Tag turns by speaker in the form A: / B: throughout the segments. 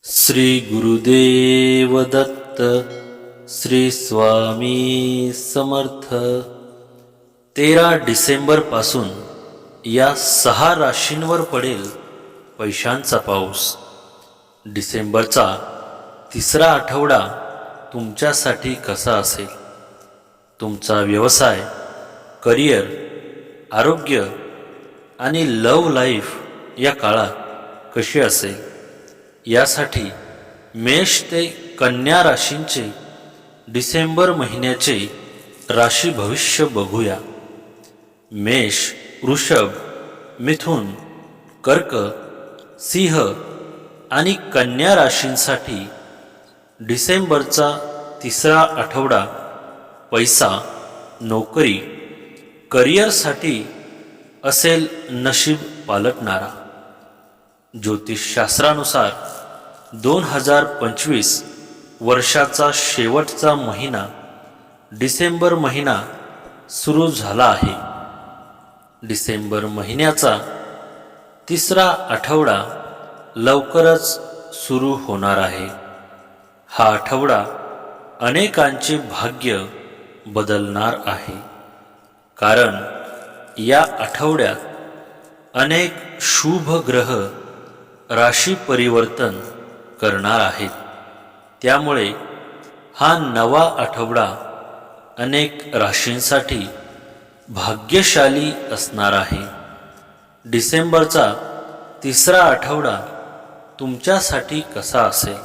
A: श्री गुरुदेव दत्त श्री स्वामी समर्थ। 13 डिसेंबर पासून या 6 राशींवर पडेल पैशांचा पाऊस। डिसेंबरचा तिसरा आठवडा तुमच्यासाठी कसा असेल? तुमचा व्यवसाय, करिअर, आरोग्य आणि लव्ह लाईफ या काळात कशी असेल यासाठी मेष ते कन्या राशींचे डिसेंबर महिन्याचे राशी भविष्य बघूया। मेष, वृषभ, मिथुन, कर्क, सिंह आणि कन्या राशींसाठी डिसेंबरचा तिसरा आठवडा पैसा, नोकरी, करिअरसाठी असेल नशीब पालटणारा। ज्योतिषशास्त्रानुसार 2025 वर्षाचा शेवटचा महिना डिसेंबर महिना सुरू झाला आहे। डिसेंबर महिन्याचा तिसरा आठवडा लवकरच सुरू होणार आहे। हा आठवडा अनेकांचे भाग्य बदलणार आहे, कारण या आठवड्यात अनेक शुभ ग्रह राशी परिवर्तन करणार आहेत। त्यामुळे हा नवा आठवडा अनेक राशींसाठी भाग्यशाली असणार आहे। डिसेंबरचा तिसरा आठवडा तुमच्यासाठी कसा असेल?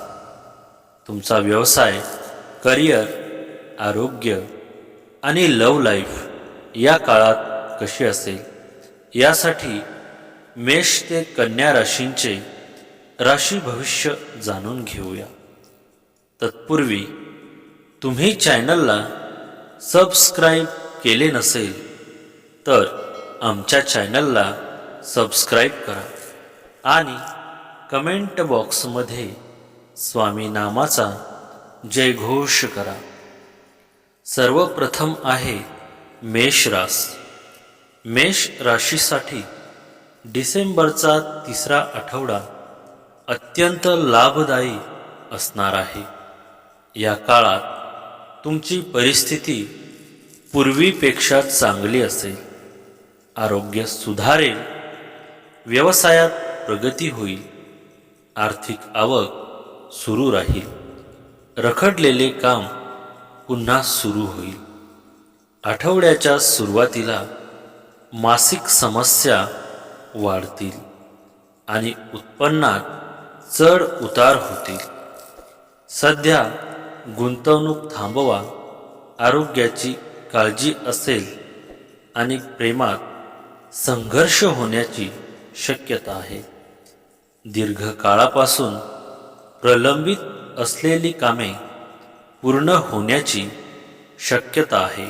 A: तुमचा व्यवसाय, करिअर, आरोग्य आणि लव्ह लाईफ या काळात कशी असेल यासाठी मेष ते कन्या राशींचे राशी भविष्य जाणून घेऊया। तत्पूर्वी तुम्ही चॅनलला सबस्क्राईब केले नसेल तर आमच्या चॅनलला सबस्क्राईब करा आणि कमेंट बॉक्समध्ये स्वामी नामाचा जयघोष करा। सर्वप्रथम आहे मेष राशी। मेष राशीसाठी डिसेंबरचा तिसरा आठवडा अत्यंत लाभदायी असणार आहे। या काळात तुमची परिस्थिती पूर्वीपेक्षा चांगली असेल, आरोग्य सुधारेल, व्यवसायात प्रगती होईल, आर्थिक आवक सुरू राहील, रखडलेले काम पुन्हा सुरू होईल। आठवड्याच्या सुरुवातीला मासिक समस्या वाढतील आणि उत्पन्नात चढ उतार होतील। सध्या गुंतवणूक थांबवा, आरोग्याची काळजी असेल आणि प्रेमात संघर्ष होण्याची शक्यता आहे। दीर्घकाळापासून प्रलंबित असलेली कामे पूर्ण होण्याची शक्यता आहे।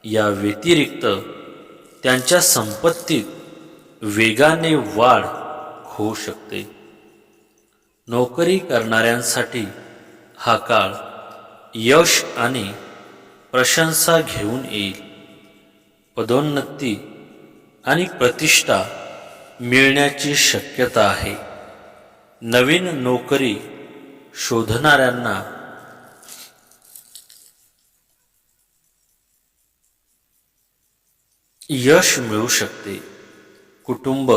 A: या व्यतिरिक्त त्यांच्या संपत्तीत वेगाने वाढ होऊ शकते। नोकरी करणाऱ्यांसाठी हा काळ यश आणि प्रशंसा घेऊन येईल। पदोन्नती आणि प्रतिष्ठा मिळण्याची शक्यता आहे। नवीन नोकरी शोधणाऱ्यांना यश मिळू शकते। कुटुंब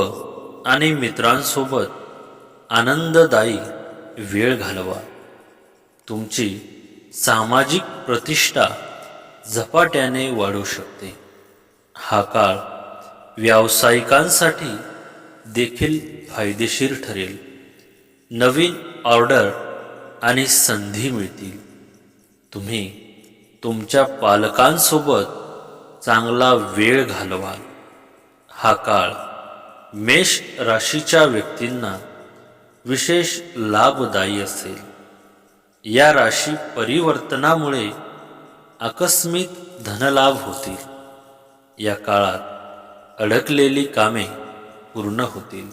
A: आणि मित्रांसोबत आनंददायी वेळ घालवा। तुमची सामाजिक प्रतिष्ठा झपाट्याने वाढू शकते। हा काळ व्यावसायिकांसाठी देखील फायदेशीर ठरेल। नवीन ऑर्डर आणि संधी मिळतील। तुम्ही तुमच्या पालकांसोबत चांगला वेळ घालवाल। हा काळ मेष राशीच्या व्यक्तींना विशेष लाभदायी असेल। या राशी परिवर्तनामुळे आकस्मिक धनलाभ होतील। या काळात अडकलेली कामे पूर्ण होतील।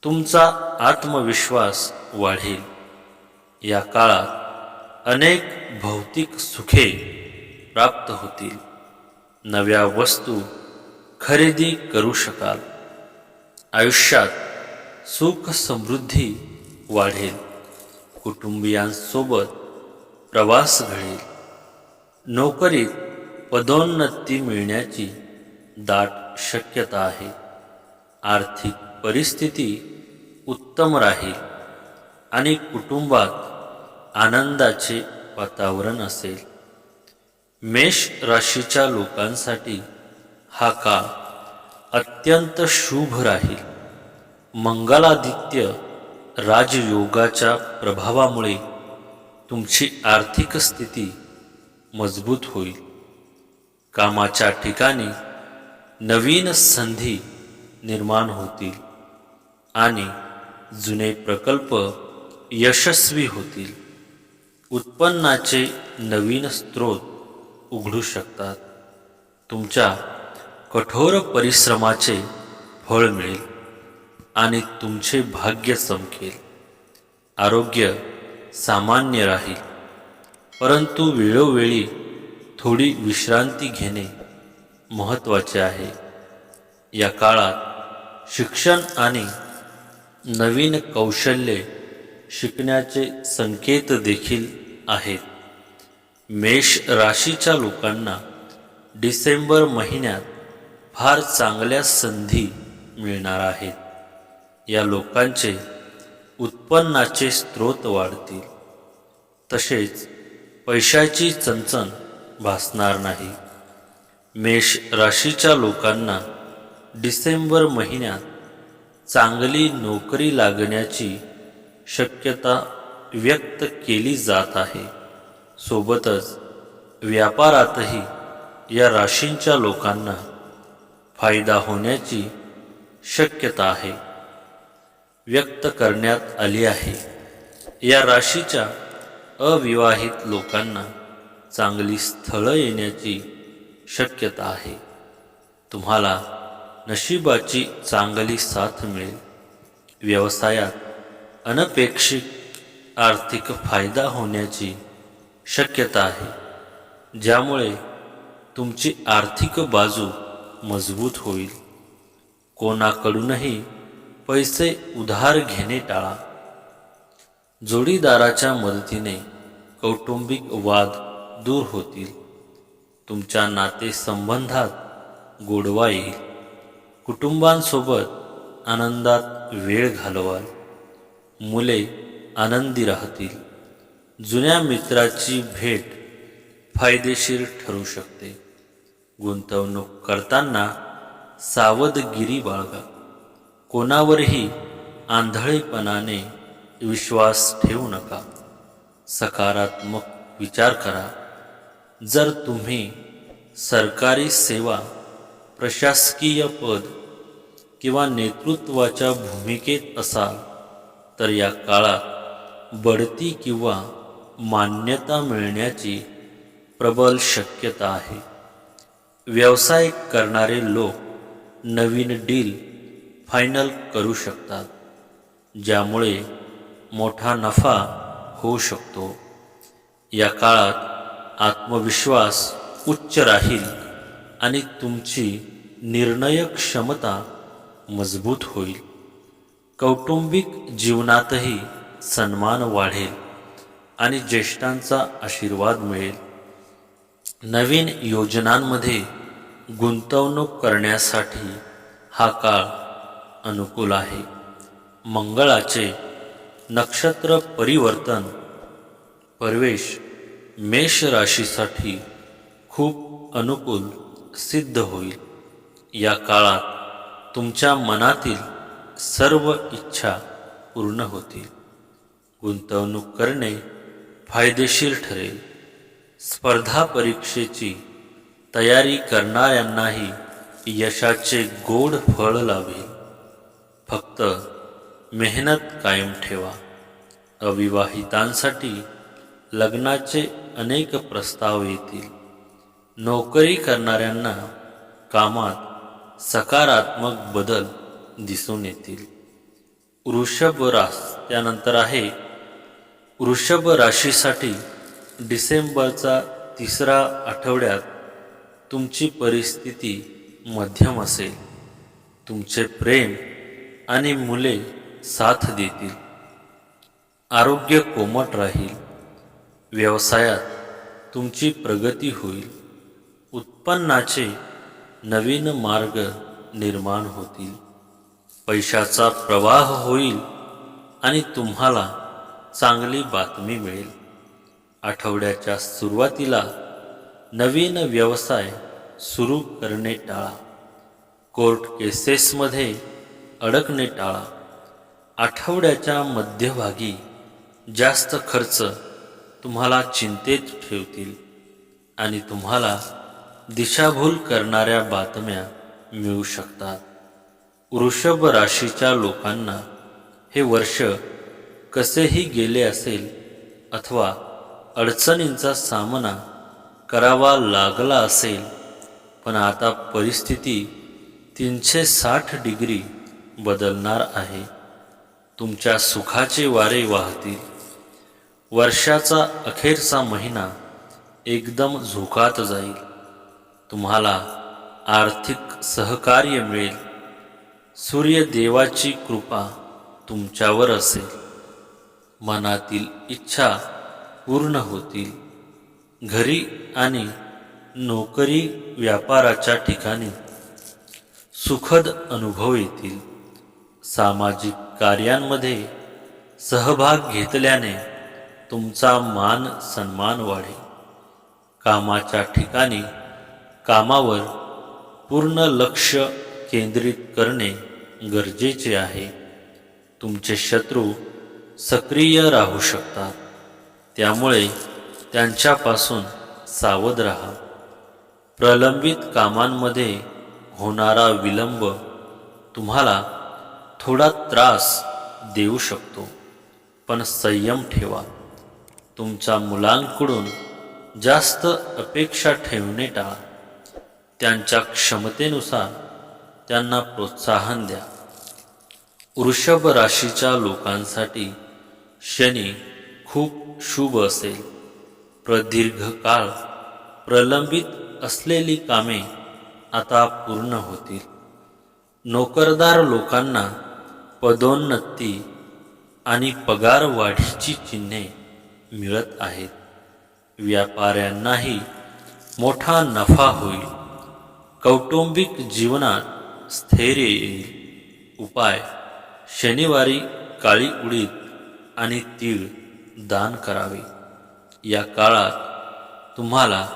A: तुमचा आत्मविश्वास वाढेल। या काळात अनेक भौतिक सुखे प्राप्त होतील। नव्या वस्तू खरेदी करू शकाल। आयुष्यात सुख समृद्धी वाढेल. कुटुंबियांसोबत प्रवास घडेल. नोकरीत पदोन्नती मिळण्याची दाट शक्यता आहे. आर्थिक परिस्थिती उत्तम राहील आणि कुटुंबात आनंदाचे वातावरण असेल. मेष राशीच्या लोकांसाठी हा काळ अत्यंत शुभ राहील. मंगलादित्य राजयोगाच्या प्रभावामुळे तुमची आर्थिक स्थिती मजबूत होईल. कामाच्या ठिकाणी नवीन संधी निर्माण होतील आणि जुने प्रकल्प यशस्वी होतील. उत्पन्नाचे नवीन स्रोत उघडू शकतात. तुमच्या कठोर परिश्रमाचे फळ मिळेल आणि तुमचे भाग्य चमकेल. आरोग्य सामान्य राहील, परंतु वेळोवेळी थोडी विश्रांती घेणे महत्त्वाचे आहे. या काळात शिक्षण आणि नवीन कौशल्ये शिकण्याचे संकेत देखील आहेत. मेष राशीच्या लोकांना डिसेंबर महिन्यात फार चांगल्या संधी मिळणार आहेत. या लोकांचे उत्पन्नाचे स्रोत वाढतील, तसेच पैशाची चणचण भासणार नाही. मेष राशीच्या लोकांना डिसेंबर महिन्यात चांगली नोकरी लागण्याची शक्यता व्यक्त केली जात आहे. सोबतच व्यापारातही या राशींच्या लोकांना फायदा होण्याची शक्यता आहे व्यक्त करण्यात आली आहे. या राशीच्या अविवाहित लोकांना चांगली स्थळं येण्याची शक्यता आहे. तुम्हाला नशिबाची चांगली साथ मिळेल. व्यवसायात अनपेक्षित आर्थिक फायदा होण्याची शक्यता आहे, ज्यामुळे तुमची आर्थिक बाजू मजबूत होईल. कोणाकडूनही पैसे उधार घेणे टाळा. जोडीदाराच्या मदतीने कौटुंबिक वाद दूर होतील. तुमच्या नातेसंबंधात गोडवा येईल. कुटुंबांसोबत आनंदात वेळ घालवाल. मुले आनंदी राहतील. जुन्या मित्राची भेट फायदेशीर ठरू शकते. गुंतवणूक करताना सावधगिरी बाळगा. कोणावरही आंधळेपणाने विश्वास ठेवू नका. सकारात्मक विचार करा. जर तुम्ही सरकारी सेवा, प्रशासकीय पद किंवा नेतृत्वाच्या भूमिकेत असाल तर या काळात बढती किंवा मान्यता मिळण्याची प्रबल शक्यता आहे. व्यवसाय करणारे लोक नवीन डील फायनल करू शकतात, ज्यामुळे मोठा नफा होऊ शकतो. या काळात आत्मविश्वास उच्च राहील आणि तुमची निर्णय क्षमता मजबूत होईल. कौटुंबिक जीवनातही सन्मान वाढेल आणि ज्येष्ठांचा आशीर्वाद मिळेल. नवीन योजनांमध्ये गुंतवणूक करण्यासाठी हा काळ अनुकूल आहे. मंगळाचे नक्षत्र परिवर्तन प्रवेश मेष राशीसाठी खूप अनुकूल सिद्ध होईल. या काळात तुमच्या मनातील सर्व इच्छा पूर्ण होतील. गुंतवणूक करणे फायदेशीर ठरेल. स्पर्धा परीक्षेची तयारी करणाऱ्यांनाही यशाचे गोड फळ लाभेल. फक्त मेहनत कायम ठेवा. अविवाहितांसाठी लग्नाचे अनेक प्रस्ताव येतील. नोकरी करणाऱ्यांना कामात सकारात्मक बदल दिसून येतील. त्यानंतर आहे वृषभ राशीसाठी डिसेंबरचा तिसरा आठवड्यात तुमची परिस्थिती मध्यम असेल. तुमचे प्रेम आणि मुले साथ देतील. आरोग्य कोमट राहील. व्यवसायात तुमची प्रगती होईल. उत्पन्नाचे नवीन मार्ग निर्माण होतील. पैशाचा प्रवाह होईल आणि तुम्हाला चांगली बातमी मिळेल. आठवड्याच्या सुरुवातीला नवीन व्यवसाय सुरू करणे टाळा. कोर्ट केसेसमध्ये अडकणे टाळा. आठवड्याच्या मध्यभागी जास्त खर्च तुम्हाला चिंतेत ठेवतील आणि तुम्हाला दिशाभूल करणाऱ्या बातम्या मिळू शकतात. वृषभ राशीच्या लोकांना हे वर्ष कसेही गेले असेल अथवा अडचणींचा सामना करावा लागला असेल, पण आता परिस्थिती 360 डिग्री बदलणार आहे. तुमच्या सुखाचे वारे वाहतील. वर्षाचा अखेरचा महिना एकदम झोकात जाईल. तुम्हाला आर्थिक सहकार्य मिळेल. सूर्यदेवाची कृपा तुमच्यावर असेल. मनातील इच्छा पूर्ण होतील. घरी आणि नोकरी व्यापाराच्या ठिकाणी सुखद अनुभव येतील. सामाजिक कार्यांमध्ये सहभाग घेतल्याने तुमचा मान सन्मान वाढेल. कामाच्या ठिकाणी कामावर पूर्ण लक्ष केंद्रित करणे गरजेचे आहे. तुमचे शत्रू सक्रिय राहू शकतात, त्यामुळे त्यांच्यापासून सावध राहा. प्रलंबित कामांमध्ये होणारा विलंब तुम्हाला थोडा त्रास देऊ शकतो, पण संयम ठेवा. तुमच्या मुलांकडून जास्त अपेक्षा ठेवणे टाळा. त्यांच्या क्षमतेनुसार त्यांना प्रोत्साहन द्या. वृषभ राशीच्या लोकांसाठी शनी खूप शुभ असेल. प्रदीर्घ काळ प्रलंबित असलेली कामे आता पूर्ण होतील. नोकरदार लोकांना पदोन्नती आणि पगार वाढीची चिन्हे मिळत आहेत. व्यापाऱ्यांनाही मोठा नफा होईल. कौटुंबिक जीवनात स्थैर्य येईल. उपाय: शनिवारी काळी उडीद आणि तीळ दान करावे. या काळात तुम्हाला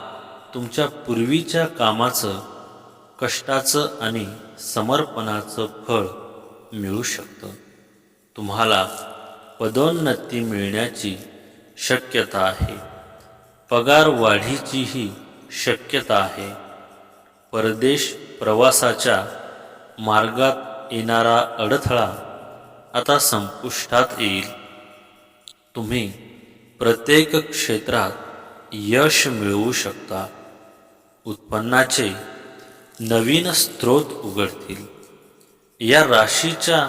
A: तुमच्या पूर्वीच्या कामाचं, कष्टाचं आणि समर्पणाचं फळ मिळू शकतं. तुम्हाला पदोन्नती मिळण्याची शक्यता आहे. पगार वाढीचीही शक्यता आहे. परदेश प्रवासाच्या मार्गात येणारा अडथळा आता संपुष्टात येईल. तुम्ही प्रत्येक क्षेत्रात यश मिळवू शकता. उत्पन्नाचे नवीन स्रोत उघडतील. या राशीच्या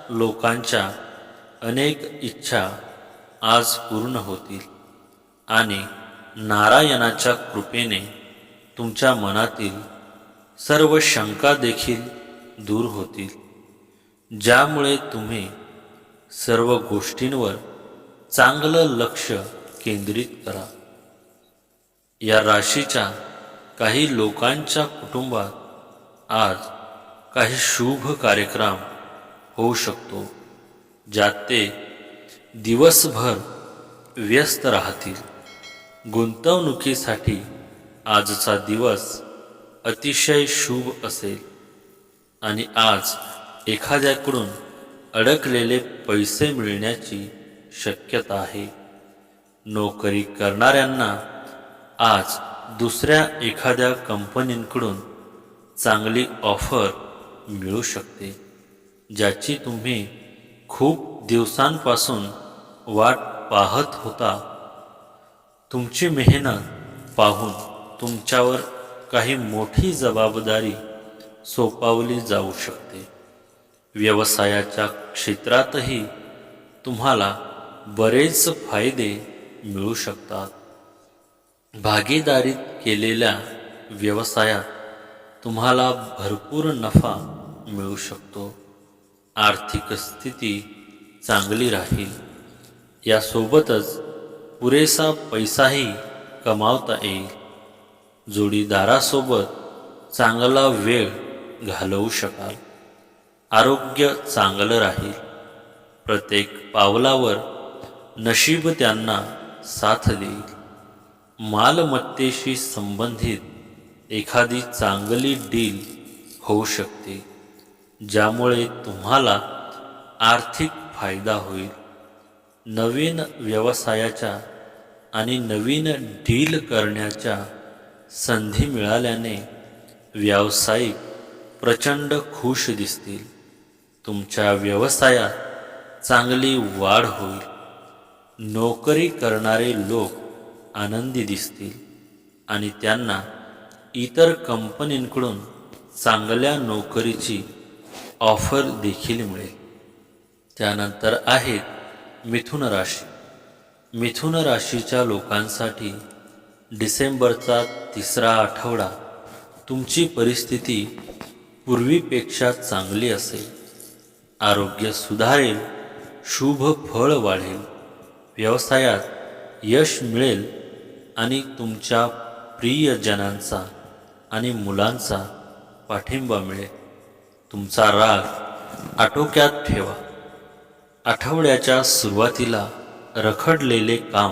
A: लोकांच्या अनेक इच्छा आज पूर्ण होतील आणि नारायणाच्या कृपेने तुमच्या मनातील सर्व शंका देखील दूर होतील, ज्यामुळे तुम्ही सर्व गोष्टींवर चांगलं लक्ष केंद्रित करा. या राशीच्या काही लोकांच्या कुटुंबात आज काही शुभ कार्यक्रम होऊ शकतो, ज्यात ते दिवसभर व्यस्त राहतील. गुंतवणुकीसाठी आजचा दिवस अतिशय शुभ असेल आणि आज एखाद्याकडून अडकलेले पैसे मिळण्याची शक्यता आहे. नोकरी करणाऱ्यांना आज दुसऱ्या एखाद्या कंपनीकडून चांगली ऑफर मिळू शकते, ज्याची तुम्ही खूप दिवसांपासून वाट पाहत होता. तुमची मेहनत पाहून तुमच्यावर काही मोठी जबाबदारी सोपवली जाऊ शकते. व्यवसायाच्या क्षेत्रातही तुम्हाला बरेच फायदे मिळू शकतात. भागीदारीत केलेल्या व्यवसायात तुम्हाला भरपूर नफा मिळू शकतो. आर्थिक स्थिती चांगली राहील. यासोबतच पुरेसा पैसाही कमावता येईल. जोडीदारासोबत चांगला वेळ घालवू शकाल. आरोग्य चांगलं राहील. प्रत्येक पावलावर नशीब त्यांना साथ देईल. मालमत्तेशी संबंधित एखादी चांगली डील होऊ शकते, ज्यामुळे तुम्हाला आर्थिक फायदा होईल. नवीन व्यवसायाच्या आणि नवीन डील करण्याच्या संधी मिळाल्याने व्यावसायिक प्रचंड खुश दिसतील. तुमच्या व्यवसायात चांगली वाढ होईल. नोकरी करणारे लोक आनंदी दिसतील आणि त्यांना इतर कंपनींकडून चांगल्या नोकरीची ऑफर देखील मिळेल. त्यानंतर आहेत मिथुन राशी. मिथुन राशीच्या लोकांसाठी डिसेंबरचा तिसरा आठवडा तुमची परिस्थिती पूर्वीपेक्षा चांगली असेल. आरोग्य सुधारेल. शुभ फळ वाढेल. व्यवसायात यश मिळेल आणि तुमच्या प्रियजनांचा आणि मुलांचा पाठिंबा मिळेल. तुमचा राग आटोक्यात ठेवा. आठवड्याच्या सुरुवातीला रखडलेले काम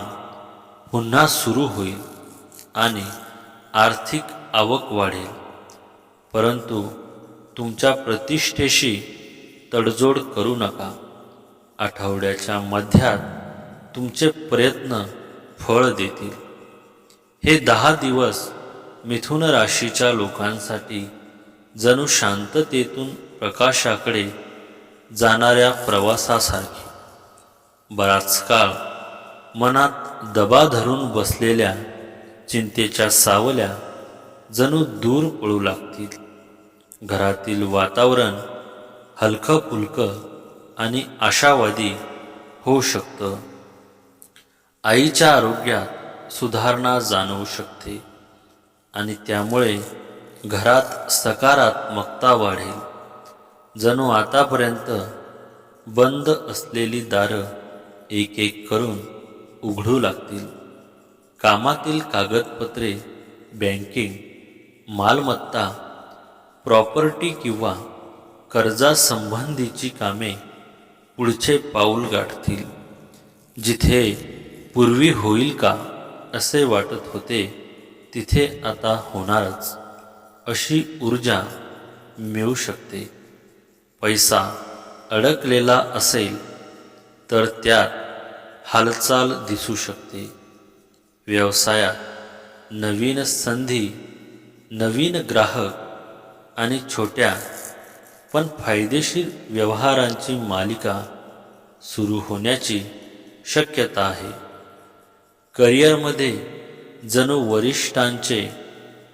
A: पुन्हा सुरू होईल आणि आर्थिक आवक वाढेल. परंतु तुमच्या प्रतिष्ठेशी तडजोड करू नका. आठवड्याच्या मध्यात तुमचे प्रयत्न फळ देतील. हे 10 दिवस मिथुन राशीच्या लोकांसाठी जणू शांततेतून प्रकाशाकडे जाणाऱ्या प्रवासासारखे. बराच काळ मनात दबा धरून बसलेल्या चिंतेच्या सावल्या जणू दूर पळू लागतील. घरातील वातावरण हलकं फुलकं आणि आशावादी होऊ शकतं. आईच्या आरोग्यात सुधारणा जाणवू शकते आणि त्यामुळे घरात सकारात्मकता वाढेल. जणू आतापर्यंत बंद असलेली दारं एक एक करून उघडू लागतील. कामातील कागदपत्रे, बँकिंग, मालमत्ता, प्रॉपर्टी किंवा कर्जासंबंधीची कामे पुढचे पाऊल गाठतील. जिथे पूर्वी होईल का असे वाटत होते, तिथे आता होणारच अशी ऊर्जा मिळू शकते. पैसा अडकलेला असेल तर त्यात हालचाल दिसू शकते. व्यवसायात नवीन संधी, नवीन ग्राहक आणि छोट्या पण फायदेशीर व्यवहारांची मालिका सुरू होण्याची शक्यता आहे. करिअरमध्ये जणू वरिष्ठांचे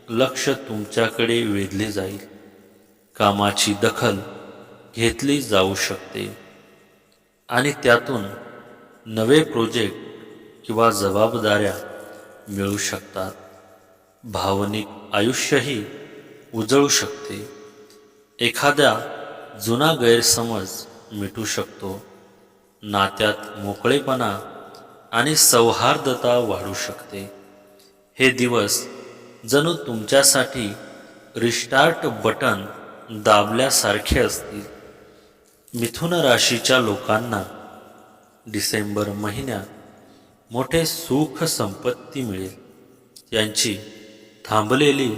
A: लक्ष तुमच्याकडे वेधले जाईल. कामाची दखल घेतली जाऊ शकते आणि त्यातून नवे प्रोजेक्ट किंवा जबाबदाऱ्या मिळू शकतात. भावनिक आयुष्यही उजळू शकते. एखादा जुना गैरसमज मिटू शकतो. नात्यात मोकळेपणा आणि सौहार्दता वाढू शकते. हे दिवस जणू तुमच्यासाठी रिस्टार्ट बटन दाबल्यासारखे असतील. मिथुन राशीच्या लोकांना डिसेंबर महिन्यात मोठे सुख संपत्ती मिळेल. त्यांची थांबलेली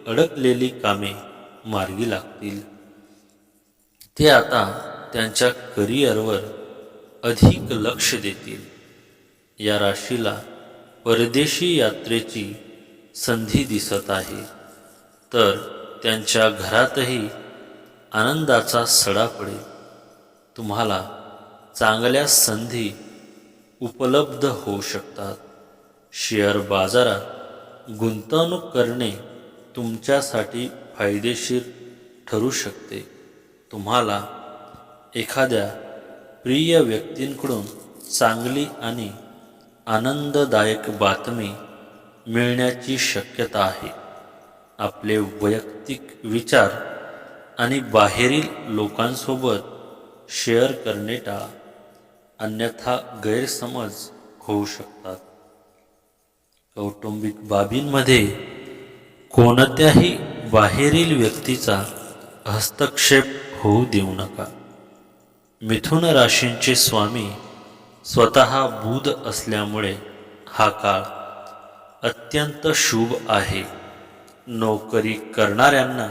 A: अडकलेली कामे मार्गी लागतील. ते आता त्यांच्या करिअरवर अधिक लक्ष देतील. या राशीला परदेशी यात्रेची संधी दिसत आहे, तर त्यांच्या घरातही आनंदाचा सडा पडेल. तुम्हाला चांगल्या संधी उपलब्ध होऊ शकतात. शेअर बाजारात गुंतवणूक करणे तुमच्यासाठी फायदेशीर ठरू शकते. तुम्हाला एखाद्या प्रिय व्यक्तींकडून चांगली आणि आनंददायक बातमी मिळण्याची शक्यता आहे. आपले वैयक्तिक विचार आणि बाहेरील लोकांसोबत शेअर करणे टाळा. अन्यथा गैरसमज होऊ शकतात. कौटुंबिक बाबींमध्ये कोणत्याही बाहेरील व्यक्तीचा हस्तक्षेप होऊ देऊ नका. मिथुन राशींचे स्वामी स्वतः बुध असल्यामुळे हा काळ अत्यंत शुभ आहे. नोकरी करणाऱ्यांना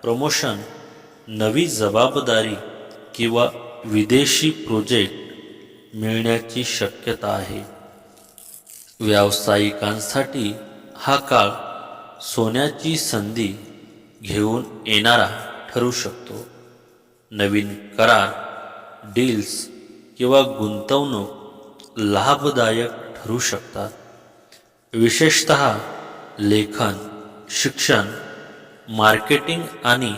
A: प्रमोशन, नवी जबाबदारी किंवा विदेशी प्रोजेक्ट मिळण्याची शक्यता आहे. व्यावसायिकांसाठी हा काळ सोन्याची संधी घेऊन येणारा ठरू शकतो. नवीन करार, डील्स किंवा गुंतवणूक लाभदायक ठरू शकतात. विशेषतः लेखन, शिक्षण, मार्केटिंग आणि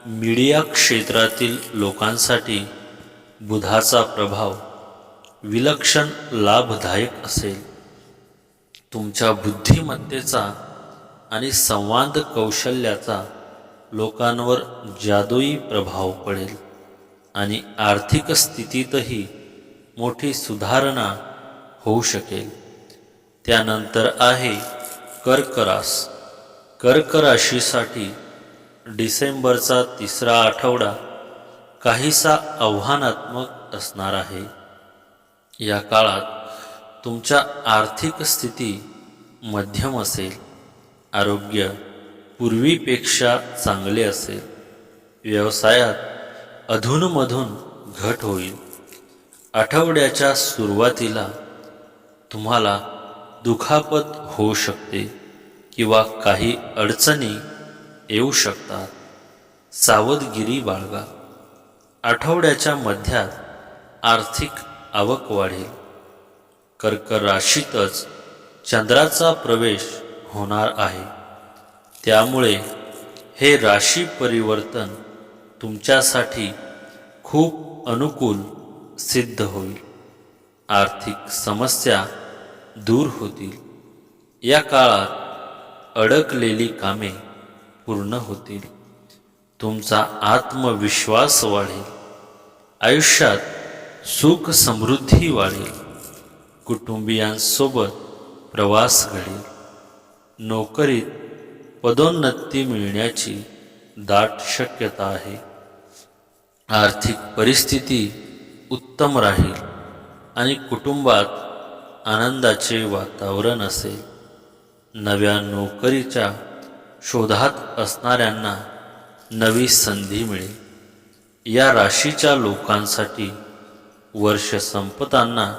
A: मीडिया क्षेत्रातील लोकांसाठी बुधाचा प्रभाव विलक्षण लाभदायक असेल. तुमच्या बुद्धिमत्तेचा आणि संवाद कौशल्याचा लोकांवर जादुई प्रभाव पडेल आणि आर्थिक स्थितीतही मोठी सुधारणा होऊ शकेल. त्यानंतर आहे कर्क रास. कर्क राशीसाठी डिसेंबरचा तिसरा आठवडा काहीसा आव्हानात्मक असणार आहे. या काळात तुमच्या आर्थिक स्थिती मध्यम असेल. आरोग्य पूर्वीपेक्षा चांगले असेल. व्यवसायात अधूनमधून घट होईल. आठवड्याच्या सुरुवातीला तुम्हाला दुखापत होऊ शकते किंवा काही अडचणी येऊ शकतात. सावधगिरी बाळगा. आठवड्याच्या मध्यात आर्थिक आवक वाढेल. कर्क राशीतच चंद्राचा प्रवेश होणार आहे. त्यामुळे हे राशी परिवर्तन तुमच्यासाठी खूप अनुकूल सिद्ध होईल. आर्थिक समस्या दूर होतील. या काळात अडकलेली कामे पूर्ण होतील. तुमचा आत्मविश्वास वाढेल. आयुष्यात सुख समृद्धी वाढेल. कुटुंबियांसोबत प्रवास घडेल. नोकरीत पदोन्नती मिळण्याची दाट शक्यता आहे. आर्थिक परिस्थिती उत्तम राहील आणि कुटुंबात आनंदाचे वातावरण असेल. नव्या नोकरीच्या शोधात असणाऱ्यांना नवी संधी मिळेल. या राशीच्या लोकांसाठी वर्ष संपताना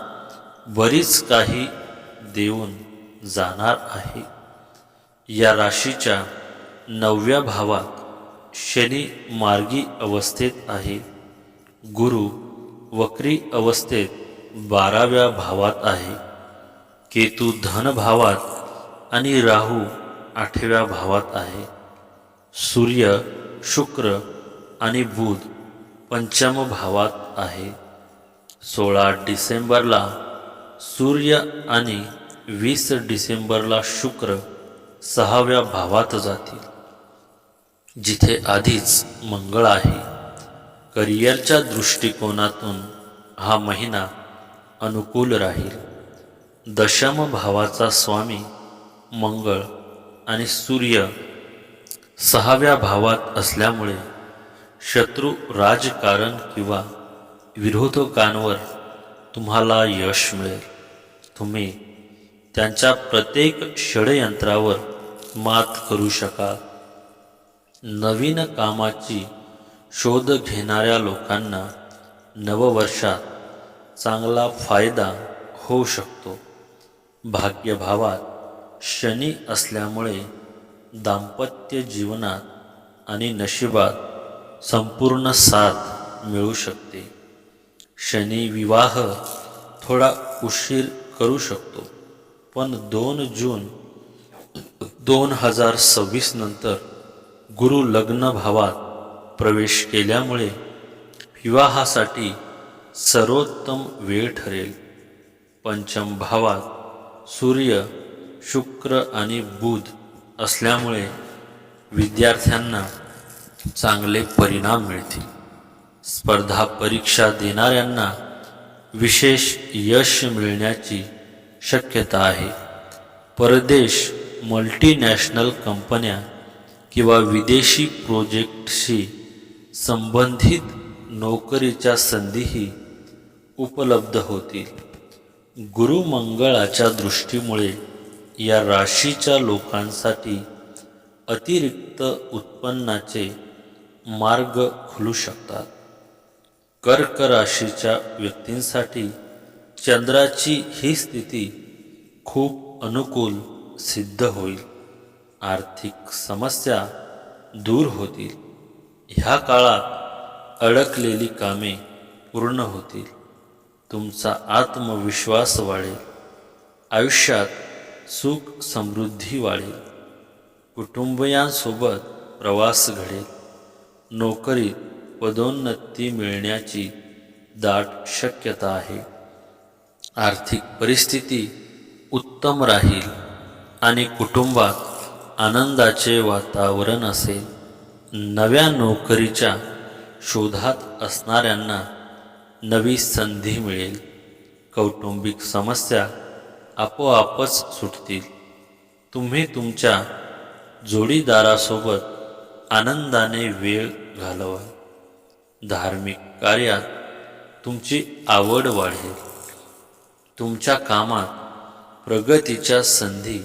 A: बरीच काही देऊन जाणार आहे. या राशीच्या 9व्या भावात शनी मार्गी अवस्थेत आहे. गुरु वक्री अवस्थेत 12व्या भावात आहे. केतू धन भावात आणि राहू 8व्या भावात आहे. सूर्य, शुक्र आणि बुध पंचम भावात आहे. 16 डिसेंबरला सूर्य आणि 20 डिसेंबरला शुक्र 6व्या भावात जातील, जिथे आधीच मंगळ आहे. करिअरच्या दृष्टिकोनातून हा महिना अनुकूल राहील. दशम भावाचा स्वामी मंगळ आणि सूर्य 6व्या भावात असल्यामुळे शत्रू, राजकारण किंवा विरोधकांवर तुम्हाला यश मिळेल. तुम्ही त्यांच्या प्रत्येक षडयंत्रावर मात करू शकाल. नवीन कामाची शोध घेणाऱ्या लोकांना नववर्षात चांगला फायदा होऊ शकतो. भाग्यभावात शनी असल्यामुळे दाम्पत्य जीवनात आणि नशिबात संपूर्ण साथ मिळू शकते. शनी विवाह थोडा उशीर करू शकतो, पण 2 जून 2026 नंतर गुरु लग्न भावात प्रवेश केल्यामुळे विवाहासाठी सर्वोत्तम वेळ ठरेल. पंचम भावात सूर्य, शुक्र आणि बुध असल्यामुळे विद्यार्थ्यांना चांगले परिणाम मिळतील. स्पर्धा परीक्षा देणाऱ्यांना विशेष यश मिळण्याची शक्यता आहे. परदेश, मल्टीनॅशनल कंपन्या किंवा विदेशी प्रोजेक्टशी संबंधित नोकरीच्या संधीही उपलब्ध होतील. गुरुमंगळाच्या दृष्टीमुळे या राशीच्या लोकांसाठी अतिरिक्त उत्पन्नाचे मार्ग खुलू शकतात. कर्क राशीच्या व्यक्तींसाठी चंद्राची ही स्थिती खूप अनुकूल सिद्ध होईल. आर्थिक समस्या दूर होतील. ह्या काळात अडकलेली कामे पूर्ण होतील. तुमचा आत्मविश्वास वाढेल. आयुष्यात सुख समृद्धी वाढेल. कुटुंबियांसोबत प्रवास घडेल. नोकरीत पदोन्नती मिळण्याची दाट शक्यता आहे. आर्थिक परिस्थिती उत्तम राहील आणि कुटुंबात आनंदाचे वातावरण असेल. नव्या नोकरीच्या शोधात असणाऱ्यांना नवी संधी मिळेल. कौटुंबिक समस्या आपोआपच सुटतील. तुम्ही तुमच्या जोडीदारासोबत आनंदाने वेळ घालवाल. धार्मिक कार्यात तुमची आवड वाढेल. तुमच्या कामात प्रगतीच्या संधी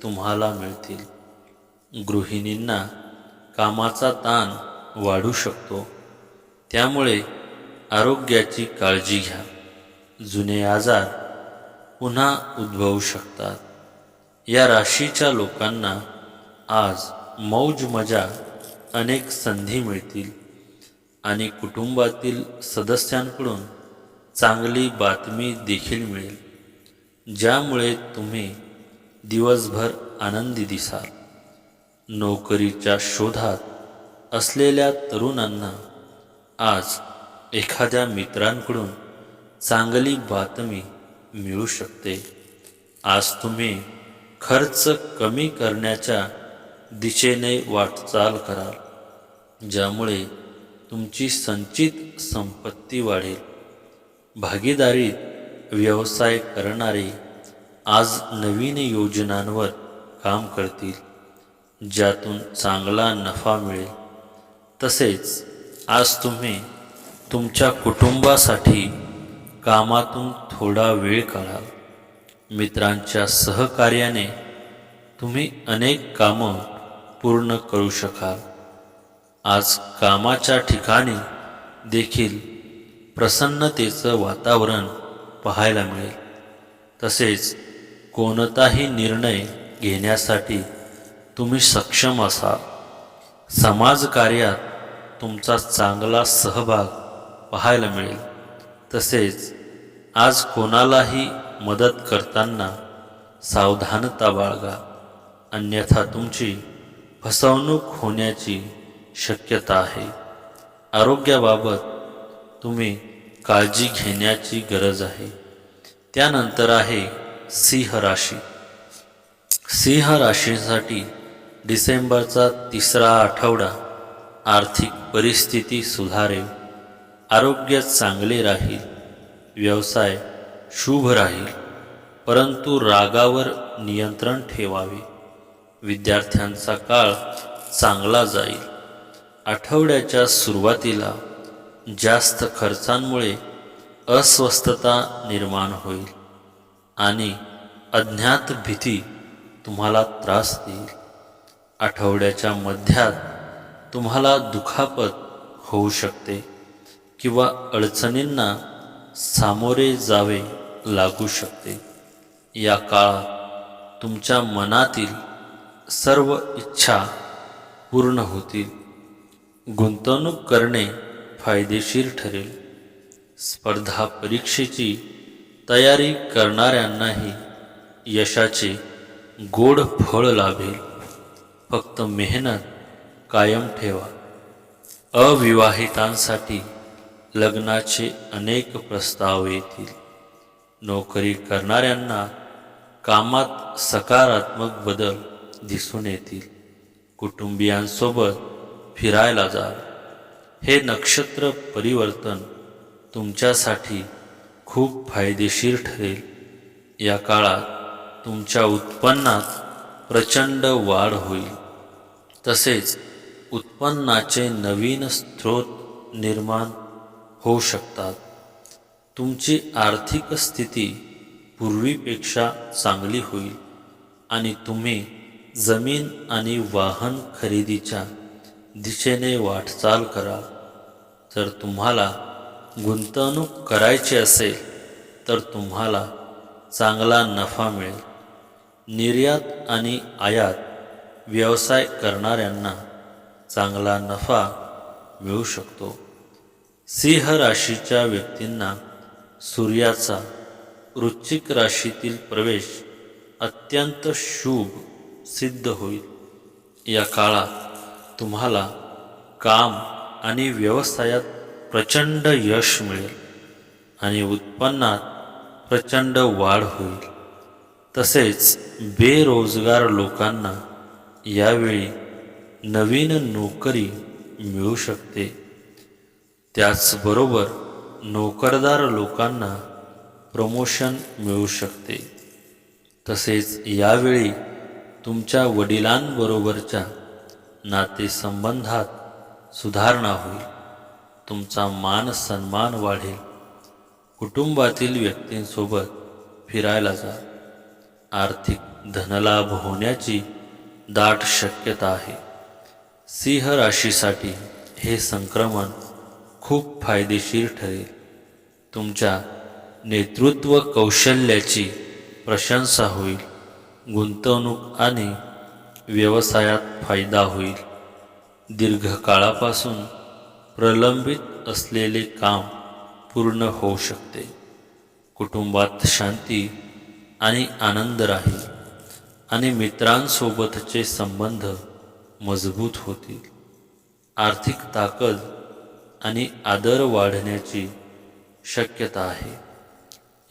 A: तुम्हाला मिळतील. गृहिणींना कामाचा ताण वाढू शकतो, त्यामुळे आरोग्याची काळजी घ्या. जुने आजार पुन्हा उद्भवू शकतात. या राशीच्या लोकांना आज मौज मजा अनेक संधी मिळतील आणि कुटुंबातील सदस्यांकडून चांगली बातमी देखील मिळेल, ज्यामुळे तुम्ही दिवसभर आनंदी दिसाल. नोकरीच्या शोधात असलेल्या तरुणांना आज एखाद्या मित्रांकडून चांगली बातमी मिळू शकते. आज तुम्ही खर्च कमी करण्याच्या दिशेने वाटचाल कराल, ज्यामुळे तुमची संचित संपत्ती वाढेल. भागीदारीत व्यवसाय करणारे आज नवीन योजनांवर काम करतील, ज्यातून चांगला नफा मिळेल. तसेच आज तुम्ही तुमच्या कुटुंबासाठी कामातून थोडा वेळ काढाल. मित्रांच्या सहकार्याने तुम्ही अनेक कामं पूर्ण करू शकाल. आज कामाच्या ठिकाणी देखील प्रसन्नतेचं वातावरण पाहायला मिळेल. तसेच कोणताही निर्णय घेण्यासाठी तुम्ही सक्षम असाल. समाजकार्यात तुमचा चांगला सहभाग पाहायला मिळेल. तसेच आज कोणालाही मदत करताना सावधानता बाळगा, अन्यथा तुमची फसवणूक होण्याची शक्यता आहे. आरोग्याबाबत तुम्ही काळजी घेण्याची गरज आहे. त्यानंतर आहे सिंह राशी. सिंह राशीसाठी डिसेंबरचा 3रा आठवडा आर्थिक परिस्थिती सुधारेल. आरोग्य चांगले राहील. व्यवसाय शुभ राहील, परंतु रागावर नियंत्रण ठेवावे. विद्यार्थ्यांचा काळ चांगला जाईल. आठवड्याच्या सुरुवातीला जास्त खर्चांमुळे अस्वस्थता निर्माण होईल आणि अज्ञात भीती तुम्हाला त्रास देईल. आठवड्याच्या मध्यात तुम्हाला दुखापत होऊ शकते किंवा अडचणींना सामोरे जावे लागू शकते. या काळात तुमच्या मनातील सर्व इच्छा पूर्ण होतील. गुंतवणूक करणे फायदेशीर ठरेल. स्पर्धा परीक्षेची तयारी करणाऱ्यांनाही यशाचे गोड फळ लाभेल. फक्त मेहनत कायम ठेवा. अविवाहितांसाठी लग्नाचे अनेक प्रस्ताव येतील. नोकरी करणाऱ्यांना कामात सकारात्मक बदल दिसून येतील. कुटुंबियांसोबत फिरायला जा. हे नक्षत्र परिवर्तन तुमच्यासाठी खूप फायदेशीर ठरेल. या काळात तुमच्या उत्पन्नात प्रचंड वाढ होईल. तसेच उत्पन्नाचे नवीन स्रोत निर्माण होऊ शकतात. तुमची आर्थिक स्थिती पूर्वीपेक्षा चांगली होईल आणि तुम्ही जमीन आणि वाहन खरेदीच्या दिशेने वाटचाल कराल. जर तुम्हाला गुंतवणूक करायची असेल तर तुम्हाला चांगला नफा मिळेल. निर्यात आणि आयात व्यवसाय करणाऱ्यांना चांगला नफा मिळू शकतो. सिंह राशीच्या व्यक्तींना सूर्याचा वृश्चिक राशीतील प्रवेश अत्यंत शुभ सिद्ध होईल. या काळात तुम्हाला काम आणि व्यवसायात प्रचंड यश मिळेल आणि उत्पन्नात प्रचंड वाढ होईल. तसेच बेरोजगार लोकांना यावेळी नवीन नोकरी मिळू शकते. त्याचबरोबर नोकरदार लोकांना प्रमोशन मिळू शकते. तसेच यावेळी तुमच्या वडिलांबरोबरच्या नातेसंबंधात सुधारणा होईल. तुमचा मान सन्मान वाढेल. कुटुंबातील व्यक्तींसोबत फिरायला जा. आर्थिक धनलाभ होण्याची दाट शक्यता आहे. सिंह राशीसाठी हे संक्रमण खूप फायदेशीर ठरेल. तुमच्या नेतृत्व कौशल्याची प्रशंसा होईल. गुंतवणूक आणि व्यवसायात फायदा होईल. दीर्घकाळापासून प्रलंबित असलेले काम पूर्ण होऊ शकते. कुटुंबात शांती आणि आनंद राहील आणि मित्रांसोबतचे संबंध मजबूत होतील. आर्थिक ताकद आणि आदर वाढण्याची शक्यता आहे.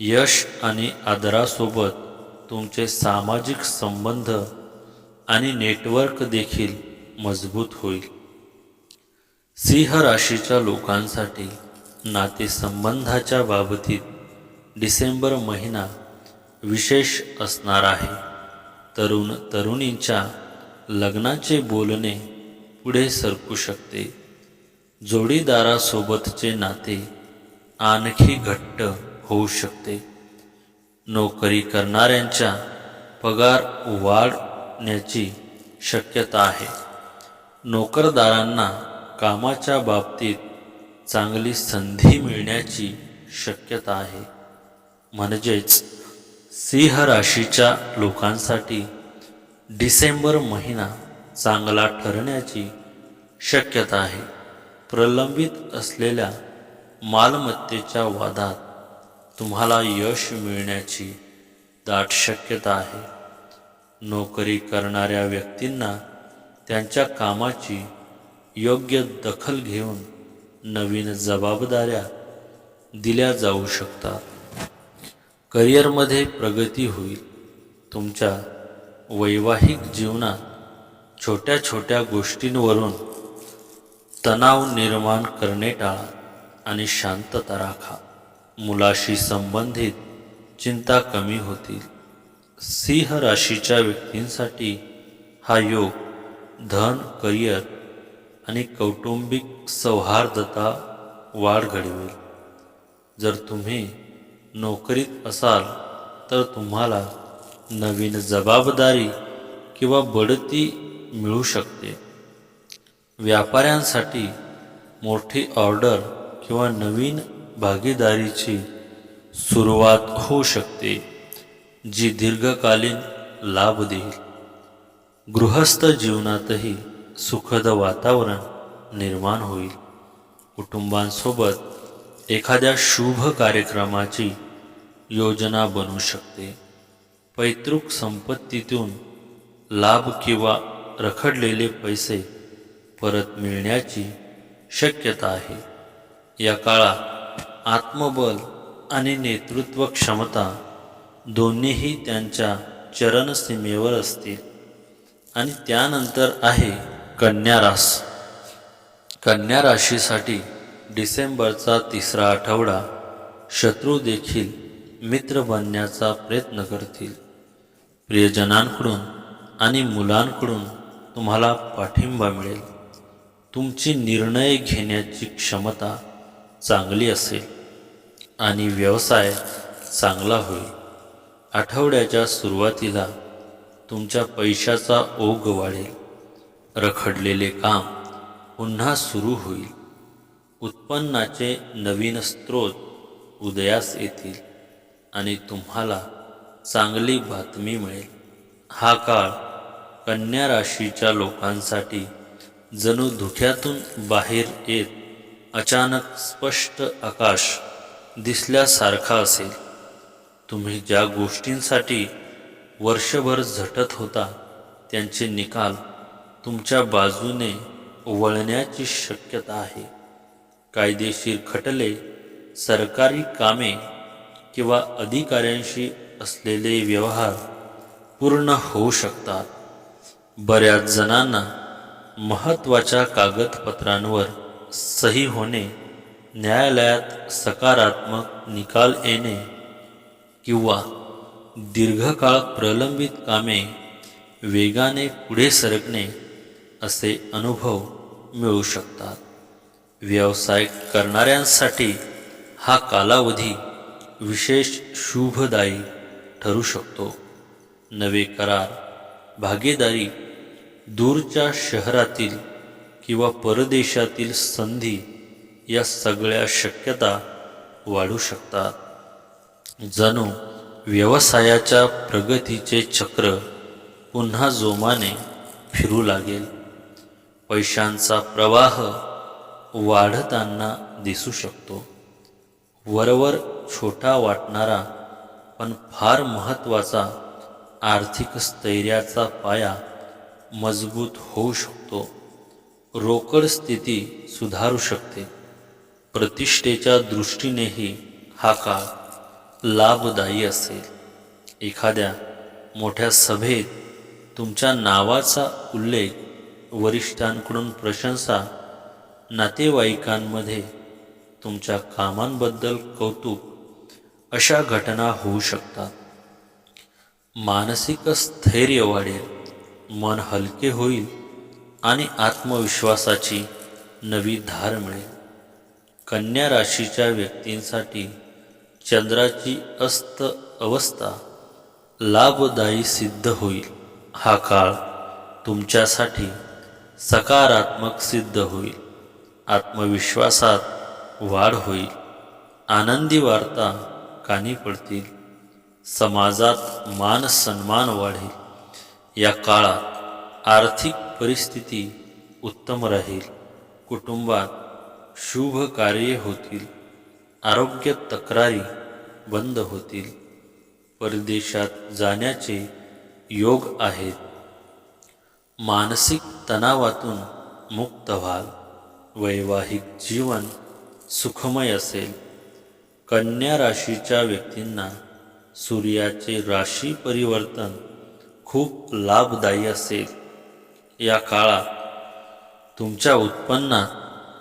A: यश आणि आदरासोबत तुमचे सामाजिक संबंध आणि नेटवर्क देखील मजबूत होईल. सिंह राशीच्या लोकांसाठी नातेसंबंधाच्या बाबतीत डिसेंबर महिना विशेष असणार आहे. तरुणींच्या लग्नाचे बोलणे पुढे सरकू शकते. जोडीदारासोबतचे नाते आणखी घट्ट होऊ शकते. नोकरी करणाऱ्यांच्या पगार वाढण्याची शक्यता आहे. नोकरदारांना कामाच्या बाबतीत चांगली संधी मिळण्याची शक्यता आहे. म्हणजेच सिंह राशीच्या लोकांसाठी डिसेंबर महिना चांगला ठरण्याची शक्यता आहे. प्रलंबित असलेल्या मालमत्तेच्या वादात तुम्हाला यश मिळण्याची दाट शक्यता आहे. नोकरी करणाऱ्या व्यक्तींना त्यांच्या कामाची योग्य दखल घेऊन नवीन जबाबदाऱ्या दिल्या जाऊ शकतात. करिअरमध्ये प्रगती होईल. तुमच्या वैवाहिक जीवनात छोट्या छोट्या गोष्टींवरून तणाव निर्माण करणे टाळा आणि शांतता राखा. मुलाशी संबंधित चिंता कमी होतील. सिंह राशीच्या व्यक्तींसाठी हा योग धन, करिअर आणि कौटुंबिक सौहार्दता वाढ घडवेल. जर तुम्ही नोकरीत असाल तर तुम्हाला नवीन जबाबदारी किंवा बढती मिळू शकते. व्यापाऱ्यांसाठी मोठी ऑर्डर किंवा नवीन भागीदारीची सुरुवात होऊ शकते, जी दीर्घकालीन लाभ देईल. गृहस्थ जीवनातही सुखद वातावरण निर्माण होईल. कुटुंबांसोबत एखाद्या शुभ कार्यक्रमाची योजना बनू शकते. पैतृक संपत्तीतून लाभ किंवा रखडलेले पैसे परत मिळण्याची शक्यता आहे. या काळात आत्मबल आणि नेतृत्व क्षमता दोन्हीही त्यांच्या चरणसीमेवर असतील. आणि त्यानंतर आहे कन्या रास. कन्या राशीसाठी डिसेंबरचा तिसरा आठवडा शत्रू देखील मित्र बनण्याचा प्रयत्न करतील. प्रियजनांकडून आणि मुलांकडून तुम्हाला पाठिंबा मिळेल. तुमची निर्णय घेण्याची क्षमता चांगली असेल आणि व्यवसाय चांगला होईल. आठवड्याच्या सुरुवातीला तुमच्या पैशाचा ओघ वाढेल. रखडलेले काम पुन्हा सुरू होईल. उत्पन्नाचे नवीन स्रोत उदयास येतील आणि तुम्हाला चांगली बातमी मिळेल. हा काळ कन्या राशीच्या लोकांसाठी जणू धुक्यातून बाहेर येत अचानक स्पष्ट आकाश दिसल्यासारखा असेल. तुम्ही ज्या गोष्टींसाठी वर्षभर झटत होता त्यांचे निकाल तुमच्या बाजूने वळण्याची शक्यता आहे. कायदेशीर खटले, सरकारी कामे किंवा अधिकाऱ्यांशी असलेले व्यवहार पूर्ण होऊ शकतात. बऱ्याच जणांना महत्त्वाच्या कागदपत्रांवर सही होणे, न्यायालयात सकारात्मक निकाल येणे किंवा दीर्घकाळ प्रलंबित कामे वेगाने पुढे सरकणे असे अनुभव मिळू शकतात. व्यवसाय करणाऱ्यांसाठी हा कालावधी विशेष शुभदायी ठरू शकतो. नवे करार, भागीदारी, दूरच्या शहरातील किंवा परदेशातील संधी या सगळ्या शक्यता वाढू शकतात. जणू व्यवसायाच्या प्रगतीचे चक्र पुन्हा जोमाने फिरू लागेल. पैशांचा प्रवाह वाढताना दिसू शकतो. वरवर छोटा वाटणारा पण फार महत्त्वाचा आर्थिक स्थैर्याचा पाया मजबूत होऊ शकतो. रोकड स्थिती सुधारू शकते. प्रतिष्ठेच्या दृष्टीनेही हा काळ लाभदायी असेल. एखाद्या मोठ्या सभेत तुमच्या नावाचा उल्लेख, वरिष्ठांकडून प्रशंसा, नातेवाईकांमध्ये तुमच्या कामांबद्दल कौतुक अशा घटना होऊ शकतात. मानसिक स्थैर्य वाढेल. मन हलके होईल आणि आत्मविश्वासाची नवी धार मिळेल. कन्या राशीच्या व्यक्तींसाठी चंद्राची अस्त अवस्था लाभदायी सिद्ध होईल. हा काळ तुमच्यासाठी सकारात्मक सिद्ध होईल. आत्मविश्वासात वाढ होईल. आनंदी वार्ता कानी पडतील. समाजात मान सन्मान वाढेल. या काळात आर्थिक परिस्थिती उत्तम राहील. कुटुंबात शुभ कार्ये होतील. आरोग्य तक्रारी बंद होतील. परदेशात जाण्याचे योग आहेत. मानसिक तणावातून मुक्त व्हाल. वैवाहिक जीवन सुखमय असेल. कन्या राशीच्या व्यक्तींना सूर्याचे राशी परिवर्तन खूप लाभदायी असेल. या काळात तुमच्या उत्पन्नात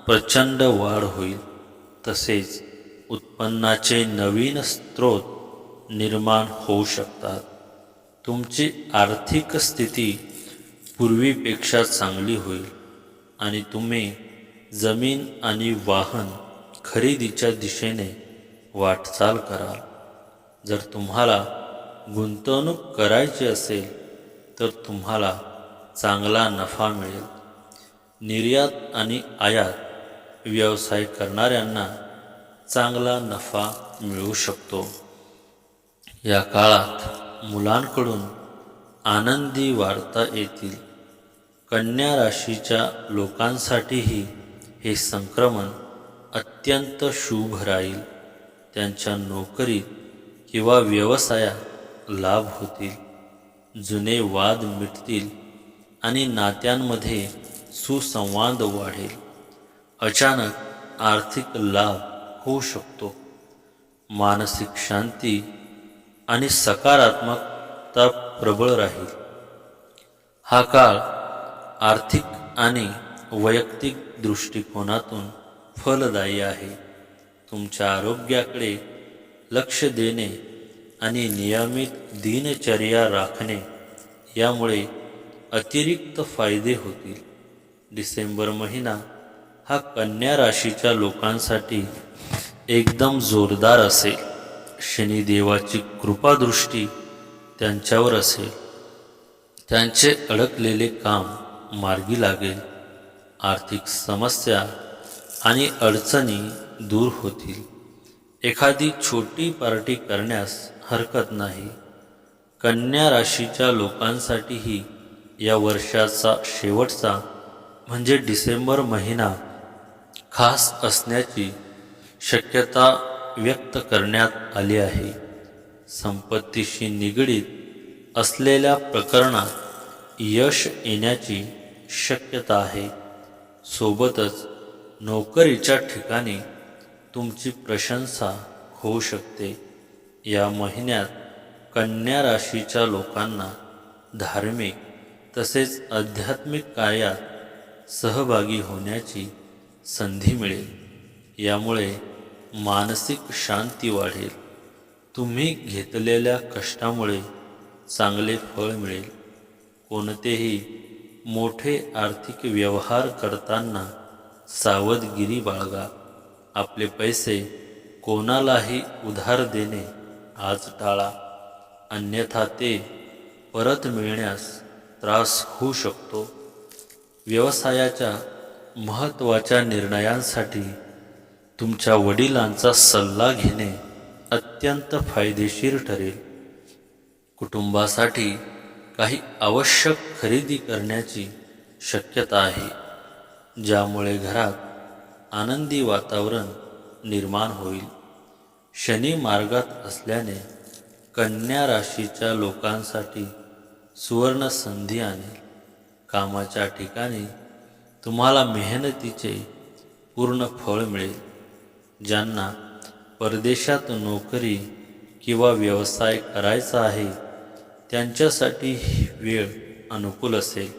A: प्रचंड वाढ होईल. तसेच उत्पन्नाचे नवीन स्रोत निर्माण होऊ शकतात. तुमची आर्थिक स्थिती पूर्वीपेक्षा चांगली होईल आणि तुम्ही जमीन आणि वाहन खरेदीच्या दिशेने वाटचाल कराल. जर तुम्हाला गुंतवणूक करायची असेल तर तुम्हाला चांगला नफा मिळेल. निर्यात आणि आयात व्यवसाय करणाऱ्यांना चांगला नफा मिळू शकतो. या काळात मुलांकडून आनंदी वार्ता येतील. कन्या राशीच्या लोकांसाठीही हे संक्रमण अत्यंत शुभ राहील. त्यांच्या नोकरीत किंवा व्यवसायात लाभ होतील. जुने वाद मिटतील आणि नात्यांमध्ये सुसंवाद वाढेल. अचानक आर्थिक लाभ होऊ शकतो. मानसिक शांती आणि सकारात्मकता प्रबळ राहील. हा काळ आर्थिक आणि वैयक्तिक दृष्टिकोनातून फलदायी आहे. तुमच्या आरोग्याकडे लक्ष देणे आणि नियमित दिनचर्या राखणे यामुळे अतिरिक्त फायदे होतील. डिसेंबर महिना हा कन्या राशीच्या लोकांसाठी एकदम जोरदार असेल. शनिदेवाची कृपादृष्टी त्यांच्यावर असेल. त्यांचे अडकलेले काम मार्गी लागेल. आर्थिक समस्या आणि अडचणी दूर होतील. एखादी छोटी पार्टी करण्यास हरकत नाही. कन्या राशीच्या लोकांसाठीही या वर्षाचा शेवटचा म्हणजे डिसेंबर महिना खास असण्याची शक्यता व्यक्त करण्यात आली आहे. संपत्तीशी निगडीत असलेल्या प्रकरणात यश येण्याची शक्यता आहे. सोबतच नोकरीच्या ठिकाणी तुमची प्रशंसा होऊ शकते. या महिन्यात कन्या राशीच्या लोकांना धार्मिक तसेच आध्यात्मिक कार्यात सहभागी होण्याची संधी मिळेल. यामुळे मानसिक शांती वाढेल. तुम्ही घेतलेल्या कष्टामुळे चांगले फळ मिळेल. कोणतेही मोठे आर्थिक व्यवहार करताना सावधगिरी बाळगा. आपले पैसे कोणालाही उधार देणे आज टाळा, अन्यथा ते परत मिळण्यास त्रास होऊ शकतो. व्यवसायाच्या महत्त्वाच्या निर्णयांसाठी तुमच्या वडिलांचा सल्ला घेणे अत्यंत फायदेशीर ठरेल. कुटुंबासाठी काही आवश्यक खरेदी करण्याची शक्यता आहे, ज्यामुळे घरात आनंदी वातावरण निर्माण होईल. शनी मार्गात असल्याने कन्या राशीच्या लोकांसाठी सुवर्ण संधी आणेल. कामाच्या ठिकाणी तुम्हाला मेहनतीचे पूर्ण फळ मिळेल. ज्यांना परदेशात नोकरी किंवा व्यवसाय करायचा आहे त्यांच्यासाठी ही वेळ अनुकूल असेल.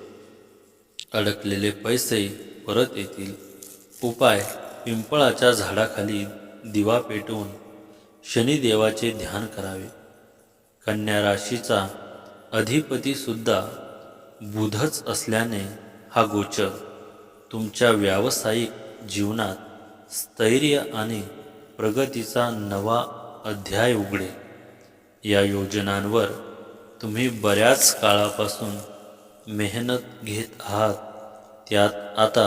A: अडकलेले पैसे परत येतील. उपाय: पिंपळाच्या झाडाखाली दिवा पेटवून शनिदेवाचे ध्यान करावे. कन्या राशीचा अधिपतीसुद्धा बुधच असल्याने हा गोचर तुमच्या व्यावसायिक जीवनात स्थैर्य आणि प्रगतीचा नवा अध्याय उघडेल. या योजनांवर तुम्ही बऱ्याच काळापासून मेहनत घेत आहात, त्यात आता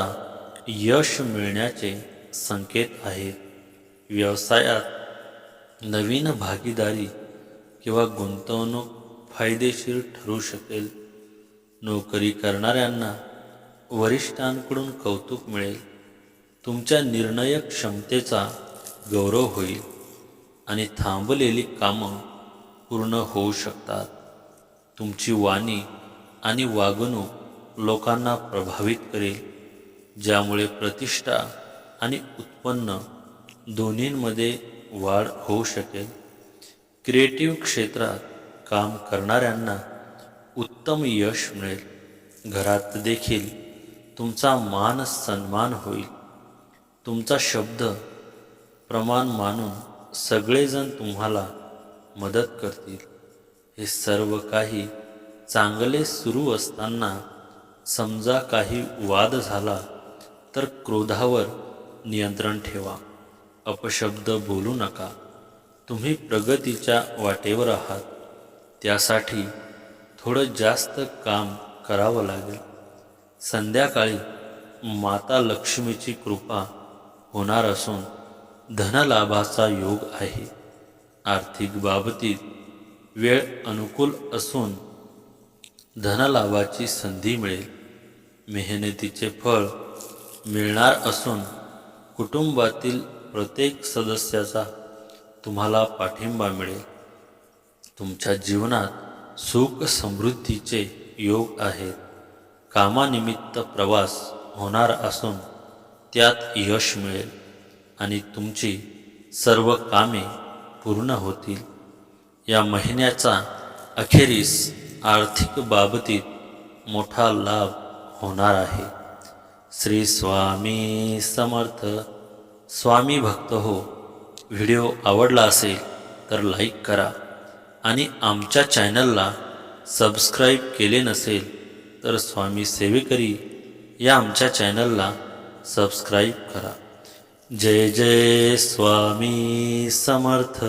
A: यश मिळण्याचे संकेत आहेत. व्यवसायात नवीन भागीदारी किंवा गुंतवणूक फायदेशीर ठरू शकेल. नोकरी करणाऱ्यांना वरिष्ठांकडून कौतुक मिळेल. तुमच्या निर्णयक क्षमतेचा गौरव होईल आणि थांबलेली कामं पूर्ण होऊ शकतात. तुमची वाणी आणि वागणूक लोकांना प्रभावित करेल, ज्यामुळे प्रतिष्ठा आणि उत्पन्न दोन्हींमध्ये वाढ होऊ शकेल. क्रिएटिव्ह क्षेत्रात काम करणाऱ्यांना उत्तम यश मिळेल. घरात देखील तुमचा मान सन्मान होईल. तुमचा शब्द प्रमाण मानून सगळेजण तुम्हाला मदत करतील. हे सर्व काही चांगले सुरू असताना समजा काही वाद झाला तर क्रोधावर नियंत्रण ठेवा. अपशब्द बोलू नका. तुम्ही प्रगतीच्या वाटेवर आहात, त्यासाठी थोडं जास्त काम करावं लागेल. संध्याकाळी माता लक्ष्मीची कृपा होणार असून धनलाभाचा योग आहे. आर्थिक बाबतीत वेळ अनुकूल असून धनलाभाची संधी मिळेल. मेहनतीचे फळ मिळणार असून कुटुंबातील प्रत्येक सदस्याचा तुम्हाला पाठिंबा मिळेल. तुमच्या जीवनात सुख समृद्धीचे योग आहेत. कामानिमित्त प्रवास होणार असून त्यात यश मिळेल आणि तुमची सर्व कामे पूर्ण होतील. या महिन्याचा अखेरीस आर्थिक बाबतीत मोठा लाभ होणार आहे. श्री स्वामी समर्थ. स्वामी भक्त हो. व्हिडिओ आवडला असेल तर लाईक करा आणि आमच्या चॅनलला सबस्क्राईब केले नसेल तर स्वामी सेवेकरी या आमच्या चॅनलला सबस्क्राईब करा. जय जय स्वामी समर्थ.